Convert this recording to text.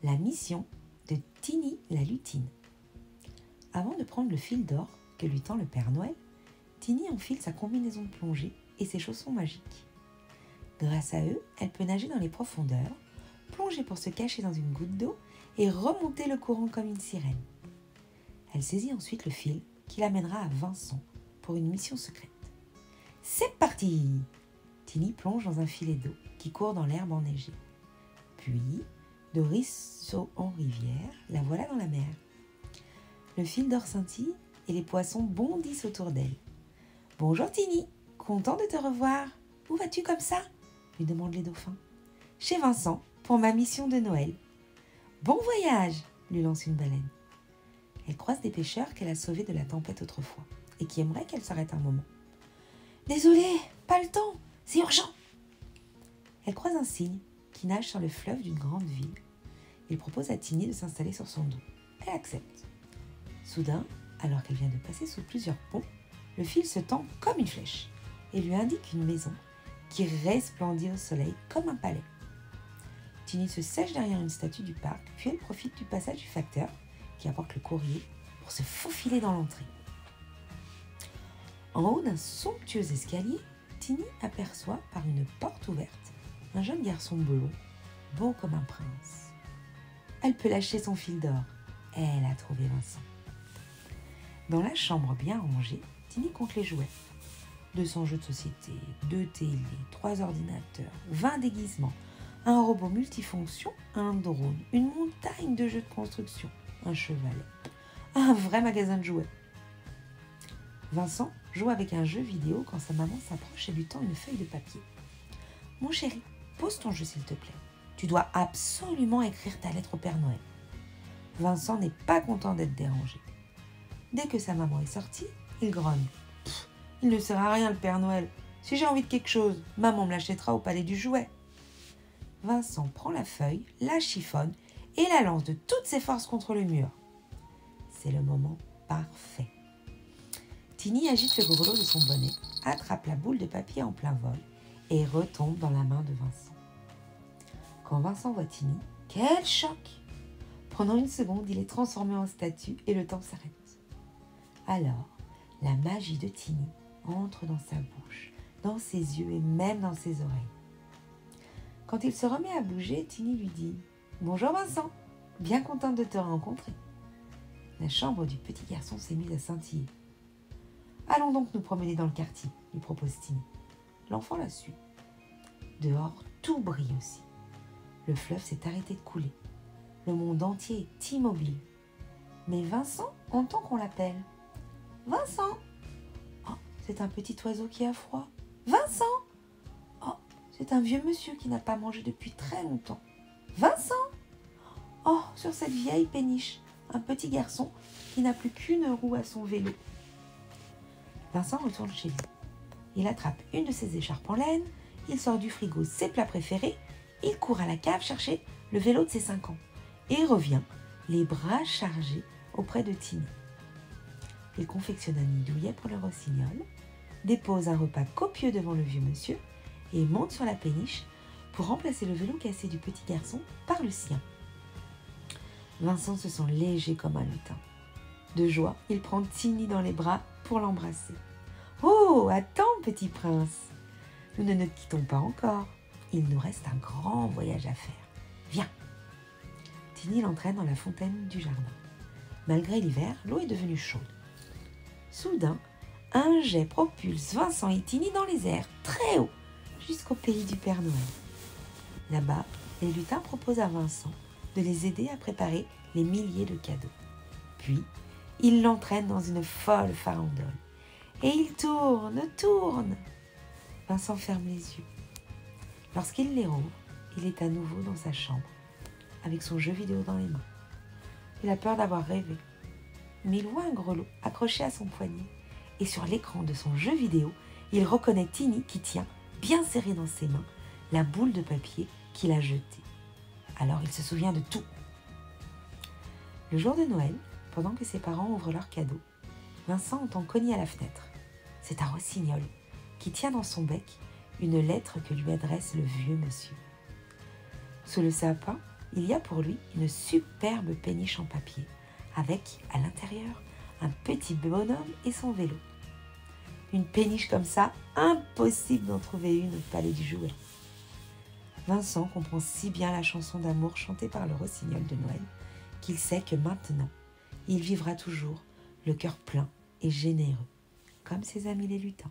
La mission de Tiny la lutine. Avant de prendre le fil d'or que lui tend le Père Noël, Tiny enfile sa combinaison de plongée et ses chaussons magiques. Grâce à eux, elle peut nager dans les profondeurs, plonger pour se cacher dans une goutte d'eau et remonter le courant comme une sirène. Elle saisit ensuite le fil qui l'amènera à Vincent pour une mission secrète. C'est parti! Tiny plonge dans un filet d'eau qui court dans l'herbe enneigée. Puis, de ruisseau en rivière, la voilà dans la mer. Le fil d'or scintille et les poissons bondissent autour d'elle. « Bonjour Tiny, content de te revoir. Où vas-tu comme ça ?» lui demandent les dauphins. « Chez Vincent, pour ma mission de Noël. »« Bon voyage !» lui lance une baleine. Elle croise des pêcheurs qu'elle a sauvés de la tempête autrefois et qui aimeraient qu'elle s'arrête un moment. « Désolée, pas le temps, c'est urgent !» Elle croise un cygne qui nage sur le fleuve d'une grande ville. Il propose à Tiny de s'installer sur son dos. Elle accepte. Soudain, alors qu'elle vient de passer sous plusieurs ponts, le fil se tend comme une flèche et lui indique une maison qui resplendit au soleil comme un palais. Tiny se sèche derrière une statue du parc, puis elle profite du passage du facteur qui apporte le courrier pour se faufiler dans l'entrée. En haut d'un somptueux escalier, Tiny aperçoit par une porte ouverte un jeune garçon blond, beau comme un prince. Elle peut lâcher son fil d'or. Elle a trouvé Vincent. Dans la chambre bien rangée, Tiny compte les jouets. 200 jeux de société, 2 télés, 3 ordinateurs, 20 déguisements, un robot multifonction, un drone, une montagne de jeux de construction, un chevalet, un vrai magasin de jouets. Vincent joue avec un jeu vidéo quand sa maman s'approche et lui tend une feuille de papier. « Mon chéri, pose ton jeu s'il te plaît. Tu dois absolument écrire ta lettre au Père Noël. » Vincent n'est pas content d'être dérangé. Dès que sa maman est sortie, il grogne. « Il ne sert à rien le Père Noël. Si j'ai envie de quelque chose, maman me l'achètera au palais du jouet. » Vincent prend la feuille, la chiffonne et la lance de toutes ses forces contre le mur. C'est le moment parfait. Tiny agite le grelot de son bonnet, attrape la boule de papier en plein vol et retombe dans la main de Vincent. Quand Vincent voit Tiny, quel choc! Pendant une seconde, il est transformé en statue et le temps s'arrête. Alors, la magie de Tiny entre dans sa bouche, dans ses yeux et même dans ses oreilles. Quand il se remet à bouger, Tiny lui dit « Bonjour Vincent, bien contente de te rencontrer. » La chambre du petit garçon s'est mise à scintiller. « Allons donc nous promener dans le quartier, » lui propose Tiny. L'enfant la suit. Dehors, tout brille aussi. Le fleuve s'est arrêté de couler. Le monde entier est immobile. Mais Vincent entend qu'on l'appelle. « Vincent !» Oh, c'est un petit oiseau qui a froid. « Vincent !» Oh, c'est un vieux monsieur qui n'a pas mangé depuis très longtemps. « Vincent !» Oh, sur cette vieille péniche, un petit garçon qui n'a plus qu'une roue à son vélo. Vincent retourne chez lui. Il attrape une de ses écharpes en laine, il sort du frigo ses plats préférés, il court à la cave chercher le vélo de ses 5 ans et revient, les bras chargés, auprès de Tiny. Il confectionne un nid douillet pour le rossignol, dépose un repas copieux devant le vieux monsieur et monte sur la péniche pour remplacer le vélo cassé du petit garçon par le sien. Vincent se sent léger comme un lutin. De joie, il prend Tiny dans les bras pour l'embrasser. « Oh, attends, petit prince, nous ne nous quittons pas encore. Il nous reste un grand voyage à faire. Viens !» Tiny l'entraîne dans la fontaine du jardin. Malgré l'hiver, l'eau est devenue chaude. Soudain, un jet propulse Vincent et Tiny dans les airs, très haut, jusqu'au pays du Père Noël. Là-bas, les lutins proposent à Vincent de les aider à préparer les milliers de cadeaux. Puis, ils l'entraînent dans une folle farandole. Et il tourne. Vincent ferme les yeux. Lorsqu'il les rouvre, il est à nouveau dans sa chambre, avec son jeu vidéo dans les mains. Il a peur d'avoir rêvé. Mais il voit un grelot accroché à son poignet. Et sur l'écran de son jeu vidéo, il reconnaît Tiny qui tient, bien serrée dans ses mains, la boule de papier qu'il a jetée. Alors il se souvient de tout. Le jour de Noël, pendant que ses parents ouvrent leurs cadeaux, Vincent entend cogner à la fenêtre. C'est un rossignol qui tient dans son bec une lettre que lui adresse le vieux monsieur. Sous le sapin, il y a pour lui une superbe péniche en papier, avec, à l'intérieur, un petit bonhomme et son vélo. Une péniche comme ça, impossible d'en trouver une au Palais du Jouet. Vincent comprend si bien la chanson d'amour chantée par le rossignol de Noël qu'il sait que maintenant, il vivra toujours le cœur plein et généreux, comme ses amis les lutins.